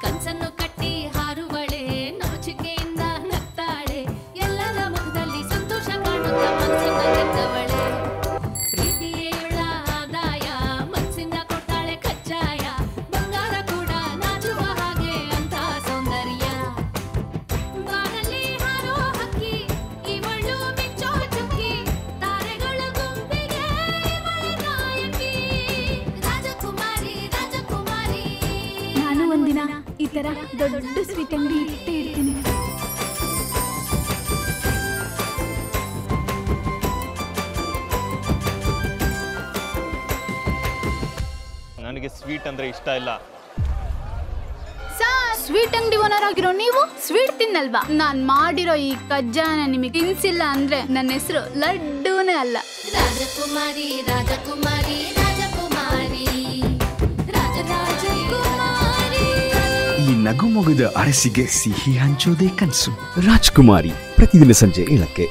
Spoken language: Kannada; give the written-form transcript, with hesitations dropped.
ಕನ್ಸನ್ನು ಕಟ್ಟಿ ಹಾರುವಳೆ ನಾಚಿಕೆಯಿಂದ ನಗ್ತಾಳೆ ಎಲ್ಲರ ಮುಖದಲ್ಲಿ ಸಂತೋಷ ಕಾಣುತ್ತಾ ಮನಸ್ಸಿನ ಗೆದ್ದವಳೆ ಪ್ರೀತಿಯೇಳ ಆದಾಯ ಮನಸ್ಸಿಂದ ಕೊಟ್ಟಾಳೆ ಕಜ್ಜಾಯ ಬಂಗಾರ ಕೂಡ ನಾಚುವ ಹಾಗೆ ಅಂತ ಸೌಂದರ್ಯ ಬಾನಲ್ಲಿ ಹಾರೋ ಹಕ್ಕಿ ಇವಳು ಮಿಂಚೋ ಚುಕ್ಕಿ ತಾರೆಗಳ ಗುಂಪಿಗೆ ಇವಳೆ ನಾಯಕಿ ರಾಜಕುಮಾರಿ ರಾಜಕುಮಾರಿ ನಾನು ಒಂದಿನ ಈ ತರ ದೊಡ್ಡ ಸ್ವೀಟ್ ಅಂಗಡಿ ಇಟ್ಟೇ ಇರ್ತೀನಿ. ನನಗೆ ಸ್ವೀಟ್ ಅಂದ್ರೆ ಇಷ್ಟ ಇಲ್ಲ. ಸ್ವೀಟ್ ಅಂಗಡಿ ಓನರ್ ಆಗಿರೋ ನೀವು ಸ್ವೀಟ್ ತಿನ್ನಲ್ವಾ? ನಾನ್ ಮಾಡಿರೋ ಈ ಕಜ್ಜಾನ ನಿಮಗೆ ತಿನ್ಸಿಲ್ಲ ಅಂದ್ರೆ ನನ್ನ ಹೆಸರು ಲಡ್ಡೂನೇ ಅಲ್ಲ. ರಾಜಕುಮಾರಿ ರಾಜಕುಮಾರಿ ರಾಜಕುಮಾರಿ ರಾಜಕುಮಾರಿ. ಈ ನಗುಮೊಗದ ಅರಸಿಗೆ ಸಿಹಿ ಹಂಚೋದೇ ಕನಸು. ರಾಜ್ಕುಮಾರಿ ಪ್ರತಿದಿನ ಸಂಜೆ 7ಕ್ಕೆ.